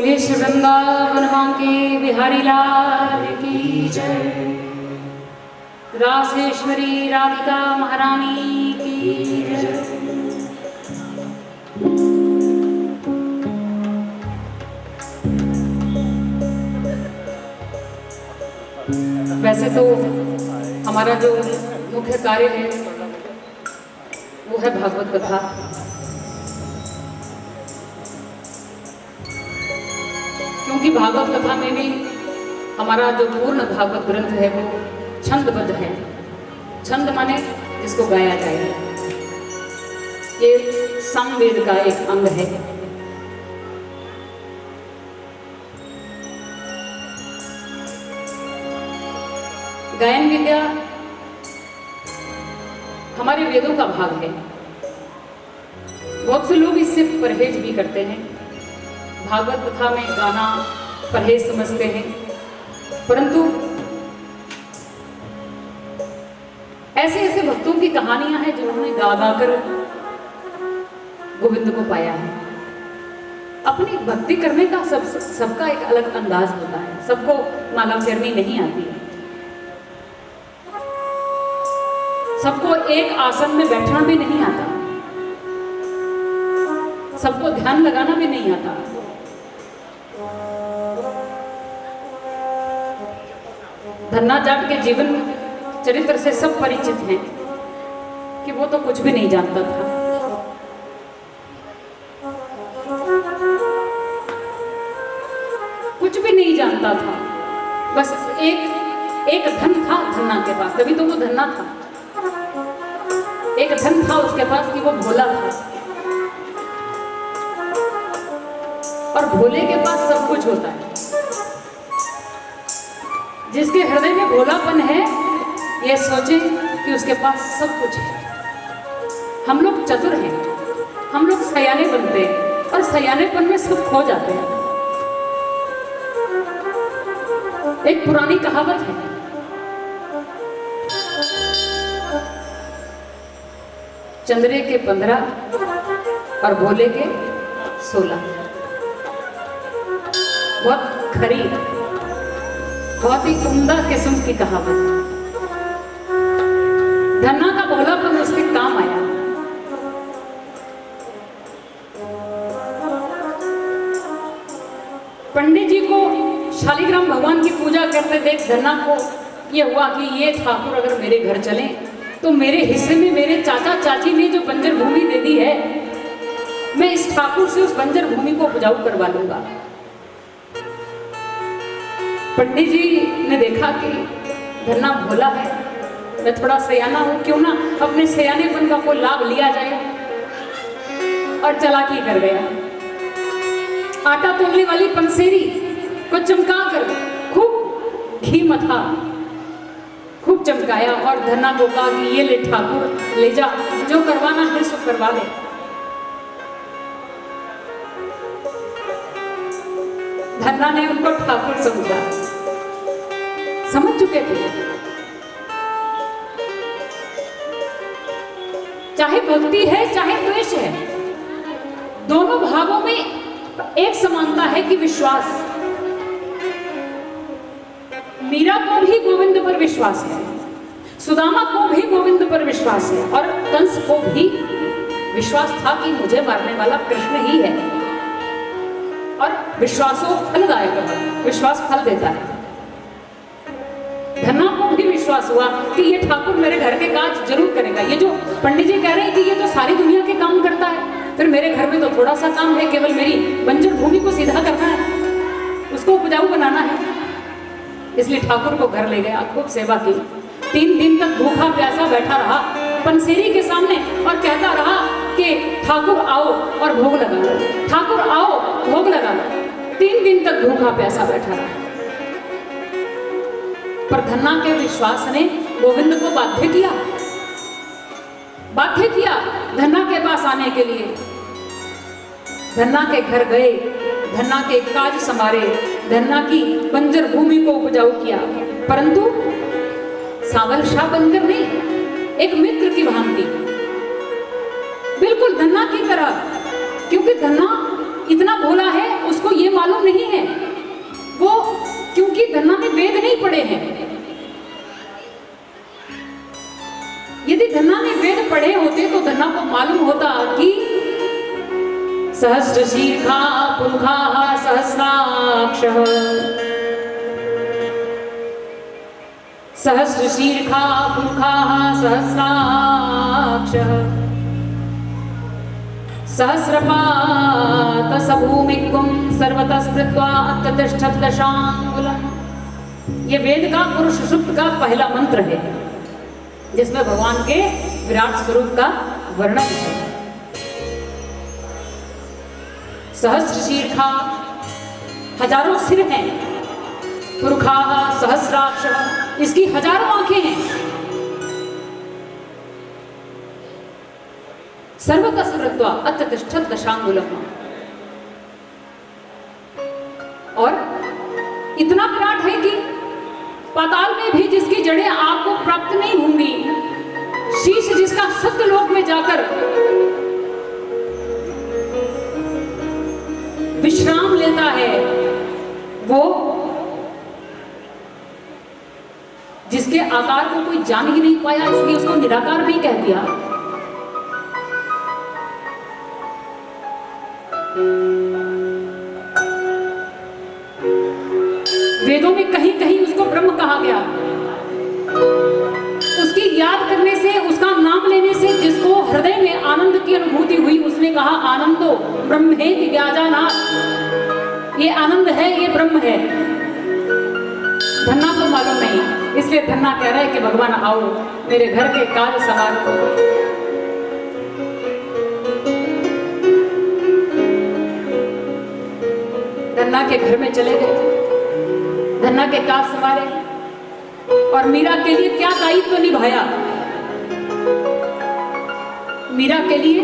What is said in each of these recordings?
बोलिए श्री वृंदावन बांके बिहारी लाल की जय। रासेश्वरी राधिका महारानी की जय। वैसे तो हमारा जो मुख्य कार्य है वो है भागवत कथा। क्योंकि भागवत कथा में भी हमारा जो पूर्ण भागवत ग्रंथ है वो छंदबद्ध है। छंद माने जिसको गाया जाए, ये सामवेद का एक अंग है। गायन विद्या हमारे वेदों का भाग है। बहुत से लोग इससे परहेज भी करते हैं। भागवत कथा में गाना परहेज समझते हैं, परंतु ऐसे ऐसे भक्तों की कहानियां हैं जिन्होंने गा गा कर गोविंद को पाया है। अपनी भक्ति करने का सबका एक अलग अंदाज होता है। सबको माला फेरनी नहीं आती है, सबको एक आसन में बैठना भी नहीं आता, सबको ध्यान लगाना भी नहीं आता। धन्ना जाट के जीवन चरित्र से सब परिचित हैं कि वो तो कुछ भी नहीं जानता था। कुछ भी नहीं जानता था, बस एक धन था धन्ना के पास, तभी तो वो धन्ना था। एक धन था उसके पास कि वो भोला था, और भोले के पास सब कुछ होता है। जिसके हृदय में भोलापन है, ये सोचे कि उसके पास सब कुछ है। हम लोग चतुर हैं, हम लोग सयाने बनते हैं, और सयानेपन में सब खो जाते हैं। एक पुरानी कहावत है, चंद्रे के 15 और भोले के 16। बहुत खरी, बहुत ही उम्दा किस्म की कहावत। धन्ना का भोलापन उसके काम आया। पंडित जी को शालिग्राम भगवान की पूजा करते देख धन्ना को ये हुआ कि ये ठाकुर अगर मेरे घर चले तो मेरे हिस्से में मेरे चाचा चाची ने जो बंजर भूमि दे दी है, मैं इस ठाकुर से उस बंजर भूमि को उपजाऊ करवा लूंगा। पंडित जी ने देखा कि धन्ना भोला है, मैं थोड़ा सयाना हूं, क्यों ना अपने सयानेपन का कोई लाभ लिया जाए, और चालाकी कर गया। आटा तोलने वाली पंसेरी को चमका कर खूब घी मथा, खूब चमकाया, और धन्ना को कहा कि ये ले ठाकुर, ले जा, जो करवाना है सो करवा ले। धन्ना ने उनको ठाकुर समझा, समझ चुके थे। चाहे भक्ति है चाहे द्वेष है, दोनों भावों में एक समानता है कि विश्वास। मीरा को भी गोविंद पर विश्वास है, सुदामा को भी गोविंद पर विश्वास है, और कंस को भी विश्वास था कि मुझे मारने वाला कृष्ण ही है। और विश्वासो फलदायक है, विश्वास फल देता है। धन्ना को भी विश्वास हुआ कि ये ठाकुर मेरे घर के काज जरूर करेगा। ये जो पंडित जी कह रहे हैं कि ये तो सारी दुनिया के काम करता है, फिर मेरे घर में तो थोड़ा सा काम है, केवल मेरी बंजर भूमि को सीधा करना है, उसको उपजाऊ बनाना है। इसलिए ठाकुर को घर ले गया, खूब सेवा की। 3 दिन तक भूखा प्यासा बैठा रहा पंसेरी के सामने, और कहता रहा कि ठाकुर आओ और भोग लगा लो, ठाकुर आओ भोग लगा लो। 3 दिन तक भूखा प्यासा बैठा रहा, पर धन्ना के विश्वास ने गोविंद को बाध्य किया धन्ना के पास आने के लिए। धन्ना के घर गए, धन्ना के काज संभाले, धन्ना की बंजर भूमि को उपजाऊ किया, परंतु सावल शाह बनकर नहीं, एक मित्र की भांति, बिल्कुल धन्ना की तरह। क्योंकि धन्ना इतना भोला है, उसको ये मालूम नहीं है। वो क्योंकि धन्ना ने वेद नहीं पढ़े हैं। यदि धन्ना ने वेद पढ़े होते तो धन्ना को मालूम होता कि सहस्र शीर्षा पुरुषा सहस्राक्षः, सहस्र शीर्षा पुरुषा सहस्राक्षः, सहस्रपात सभूमिकुं सर्वतः स्थित्वा अत्यतिष्ठत् दशांगुलम्। ये वेद का पुरुष सूक्त का पहला मंत्र है जिसमें भगवान के विराट स्वरूप का वर्णन है। सहस्र शीर्षा, हजारों सिर हैं। पुरुषा सहस्राक्ष, इसकी हजारों आंखें हैं। सर्वतः स्थित्वा अत्यतिष्ठत् दशांगुलम्, और इतना विराट है कि पाताल में भी जिसकी जड़ें आपको प्राप्त नहीं होंगी, शीश जिसका सत्यलोक में जाकर विश्राम लेता है, वो जिसके आकार को कोई जान ही नहीं पाया इसलिए उसको निराकार भी कह दिया। वेदों में कहीं कहीं उसको ब्रह्म कहा गया। उसकी याद करने से, उसका नाम लेने से जिसको हृदय में आनंद की अनुभूति हुई, उसने कहा आनंदो ब्रह्मेति व्याजानात्, ये आनंद है, ये ब्रह्म है। धन्ना को मालूम नहीं, इसलिए धन्ना कह रहा है कि भगवान आओ मेरे घर के काज संवारो। धन्ना के घर में चले गए, धन्ना के काज संवारे और मीरा के लिए क्या दायित्व निभाया। मीरा के लिए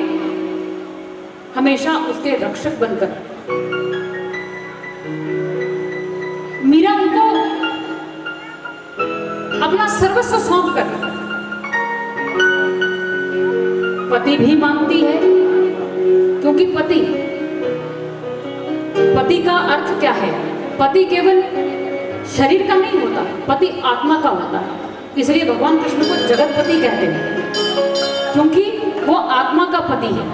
हमेशा उसके रक्षक बनकर, मीरा उनको अपना सर्वस्व सौंप कर, पति भी मानती है, क्योंकि पति का अर्थ क्या है? पति केवल शरीर का नहीं होता, पति आत्मा का होता है। इसलिए भगवान कृष्ण को जगतपति कहते हैं, क्योंकि वो आत्मा का पति है।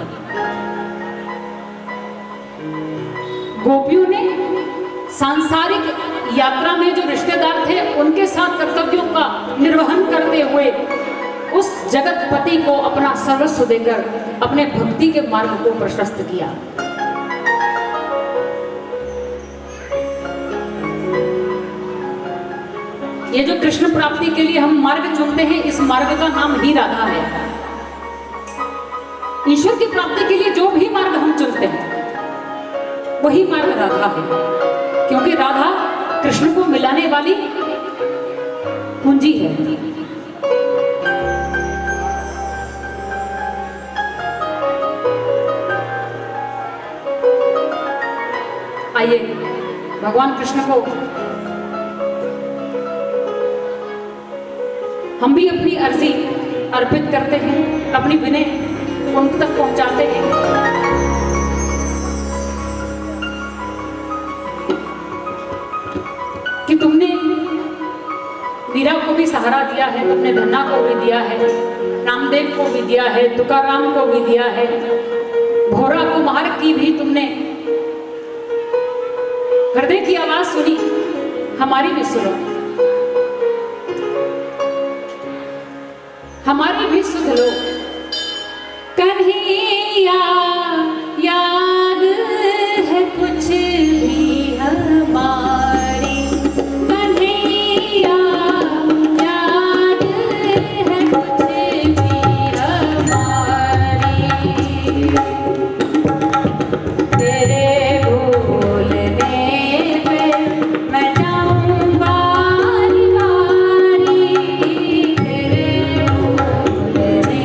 गोपियों ने सांसारिक यात्रा में जो रिश्तेदार थे उनके साथ कर्तव्यों का निर्वहन करते हुए उस जगतपति को अपना सर्वस्व देकर अपने भक्ति के मार्ग को प्रशस्त किया। ये जो कृष्ण प्राप्ति के लिए हम मार्ग चुनते हैं, इस मार्ग का नाम ही राधा है। ईश्वर की प्राप्ति के लिए जो भी मार्ग हम चुनते हैं वही मार्ग राधा है, क्योंकि राधा कृष्ण को मिलाने वाली कुंजी है। आइए भगवान कृष्ण को हम भी अपनी अर्जी अर्पित करते हैं, अपनी विनय उन तक पहुंचाते हैं। कि तुमने मीरा को भी सहारा दिया है, तुमने धन्ना को भी दिया है, नामदेव को भी दिया है, तुकाराम को भी दिया है, भोरा कुमार की भी तुमने हृदय की आवाज सुनी, हमारी भी सुनो, हमारी भी सुध लो। कन्हैया याद है कुछ भी हमारी, कन्हैया याद है कुछ भी हमारी, तेरे भूलने पे मैं जाऊं बारी बारी, तेरे भूलने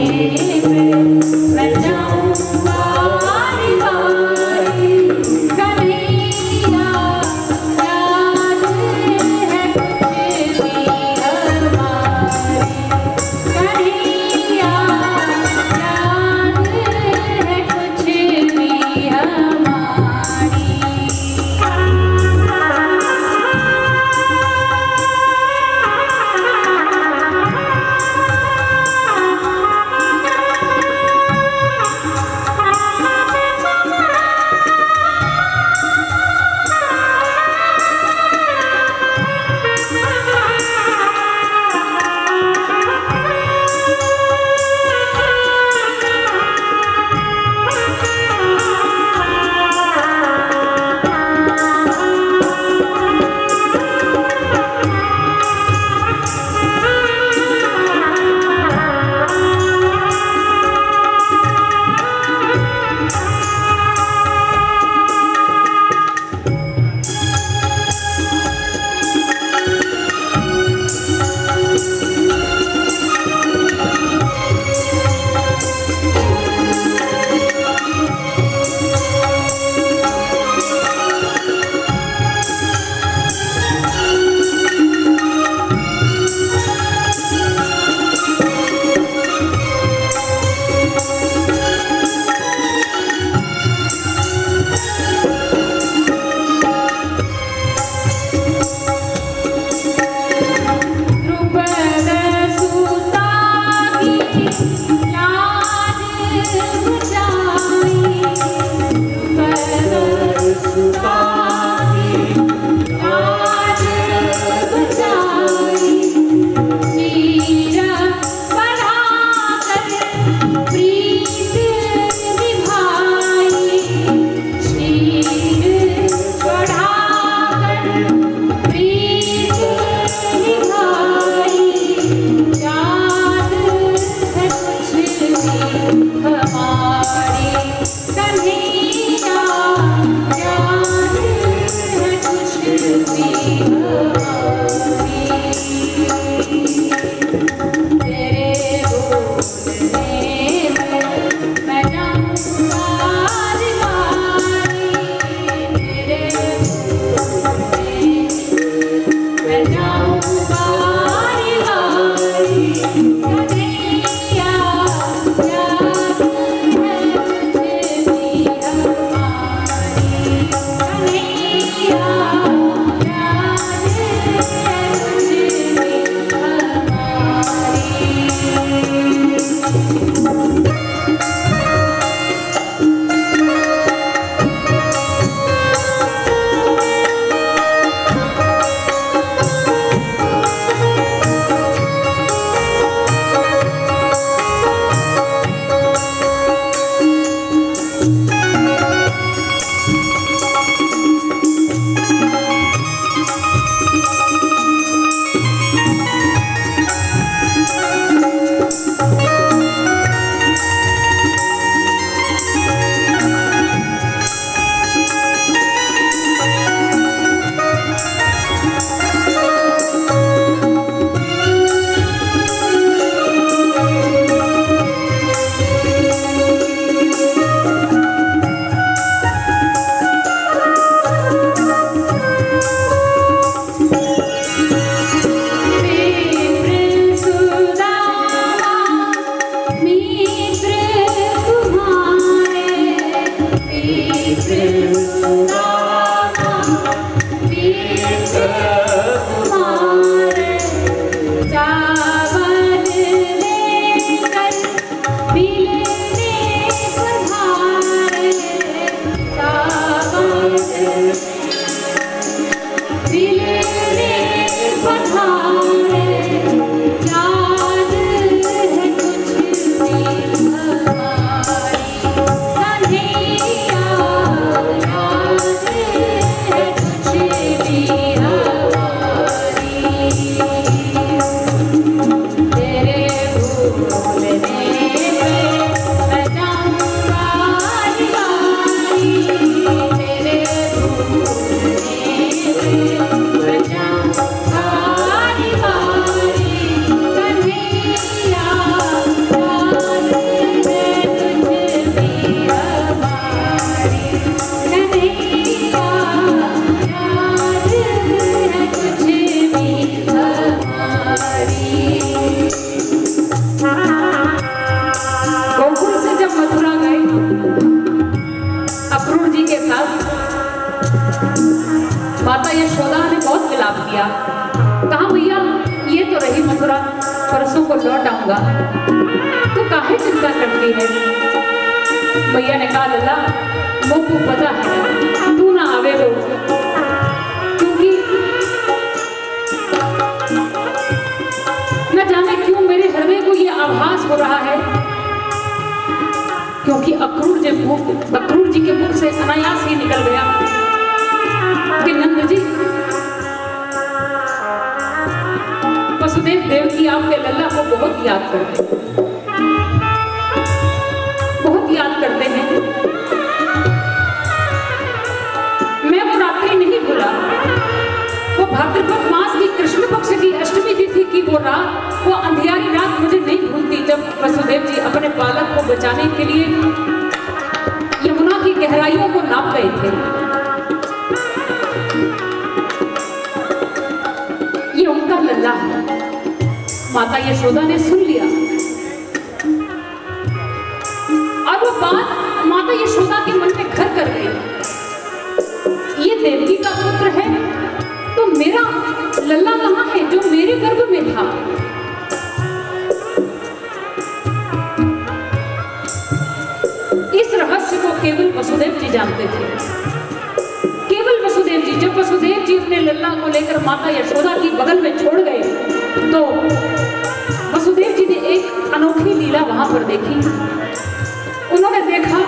माता यशोदा ने बहुत विलाप किया, कहा मैया ये तो रही मथुरा, परसों को लौट आऊंगा, तू काहे चिंता करती है। मैया ने कहा लल्ला मुझको पता है तू ना आवे हो, क्योंकि न जाने क्यों मेरे हृदय को ये आभास हो रहा है, क्योंकि अक्रूर जी के मुख से अनायास ही निकल गया कि नंद जी वसुदेव देवकी आपके लल्ला को बहुत याद करते हैं, बहुत याद करते हैं। मैं वो रात्रि नहीं भूला, वो भाद्रपद मास की कृष्ण पक्ष की अष्टमी तिथि की वो रात, वो अंधियारी रात मुझे नहीं भूलती, जब वसुदेव जी अपने बालक को बचाने के लिए यमुना की गहराइयों को नाप गए थे। ये उनका लल्ला है। माता यशोदा ने सुन लिया और वो बात माता यशोदा के मन में घर कर गई। ये देवकी का पुत्र है तो मेरा लल्ला कहाँ है जो मेरे गर्भ में था। इस रहस्य को केवल वसुदेव जी जानते थे। अपने लल्ला को लेकर माता यशोदा की बगल में छोड़ गए तो वसुदेव जी ने एक अनोखी लीला वहां पर देखी। उन्होंने देखा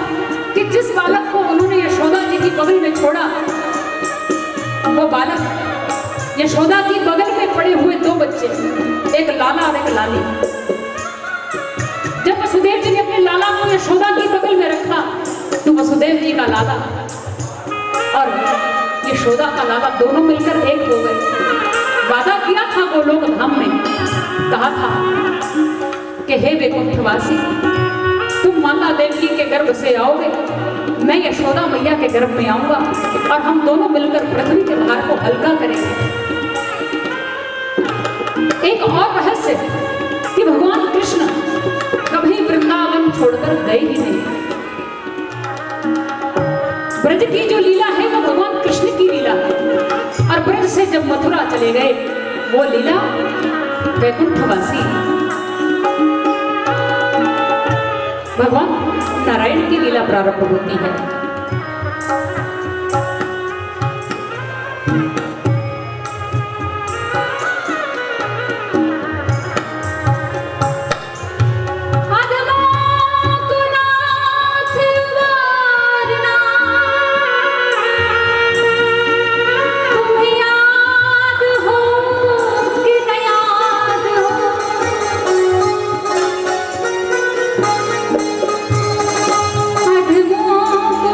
कि जिस बालक को उन्होंने यशोदा जी की बगल में छोड़ा, वो बालक यशोदा की बगल में पड़े हुए दो बच्चे, एक लाला और एक लाली। जब वसुदेव जी ने अपने लाला को यशोदा की बगल में रखा तो वसुदेव जी का लाला और यशोदा का लाला दोनों मिलकर एक हो गए। वादा किया था गोलोक धाम में, कहा था कि हे वैकुंठवासी, तुम माता देवी के गर्भ से आओगे, मैं यशोदा मैया के गर्भ में आऊंगा और हम दोनों मिलकर पृथ्वी के भार को हल्का करेंगे। एक और रहस्य कि भगवान कृष्ण कभी वृंदावन छोड़कर गए ही नहीं। ब्रज की जो लीला है वो भगवान कृष्ण की लीला है, और ब्रज से जब मथुरा चले गए वो लीला वैकुंठवासी भगवान नारायण की लीला प्रारंभ होती है। को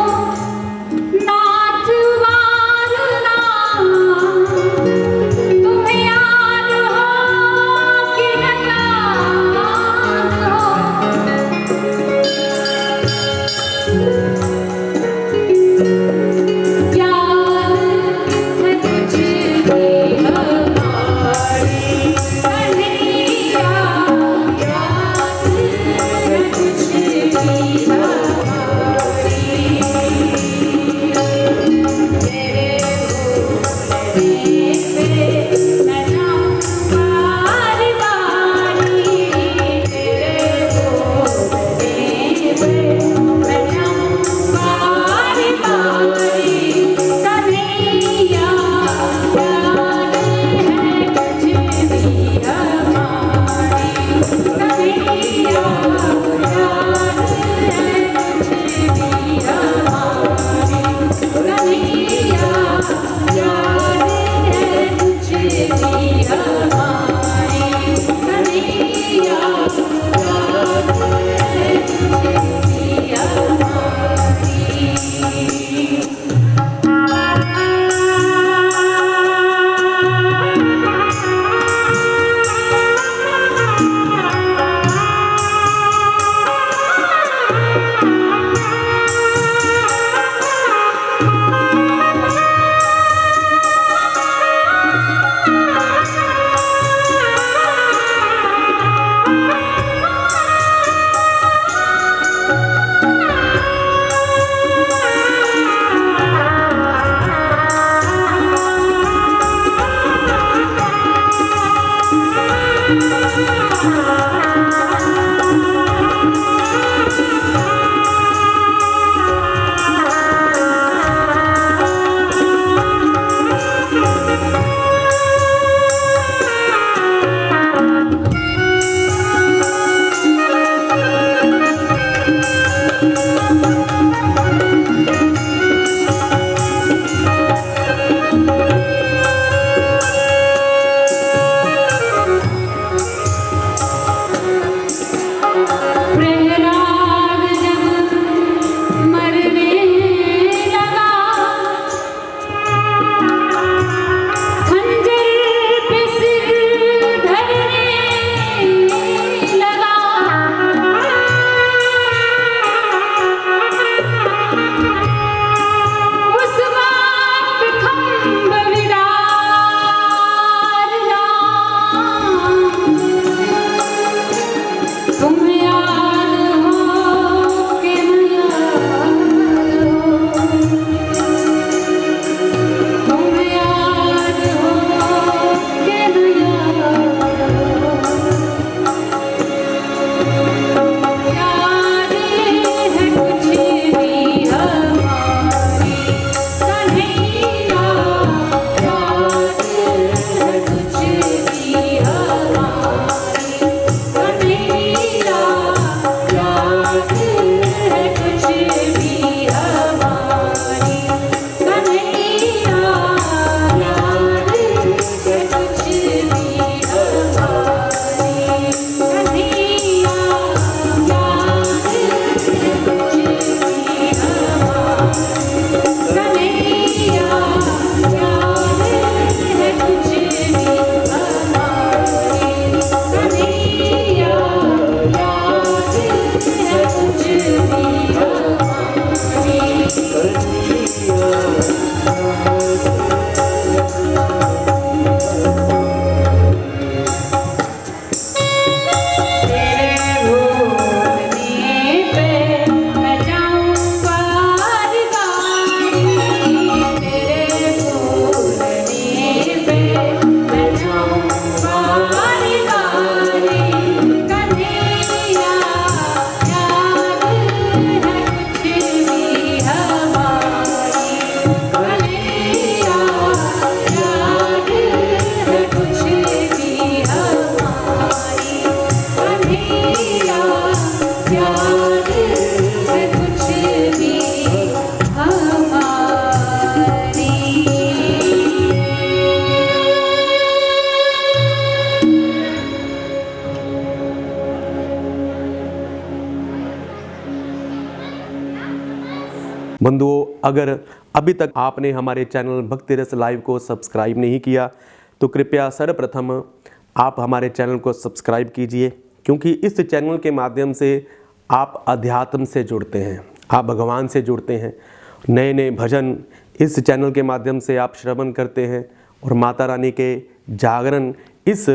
बंधुओं, अगर अभी तक आपने हमारे चैनल भक्ति रस लाइव को सब्सक्राइब नहीं किया तो कृपया सर्वप्रथम आप हमारे चैनल को सब्सक्राइब कीजिए, क्योंकि इस चैनल के माध्यम से आप अध्यात्म से जुड़ते हैं, आप भगवान से जुड़ते हैं। नए नए भजन इस चैनल के माध्यम से आप श्रवण करते हैं और माता रानी के जागरण इस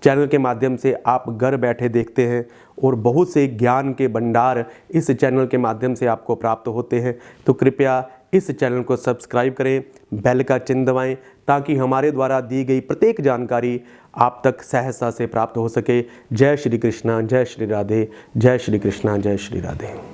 चैनल के माध्यम से आप घर बैठे देखते हैं और बहुत से ज्ञान के भंडार इस चैनल के माध्यम से आपको प्राप्त होते हैं। तो कृपया इस चैनल को सब्सक्राइब करें, बेल का चिन्ह दबाएं, ताकि हमारे द्वारा दी गई प्रत्येक जानकारी आप तक सहजता से प्राप्त हो सके। जय श्री कृष्णा, जय श्री राधे, जय श्री कृष्णा, जय श्री राधे।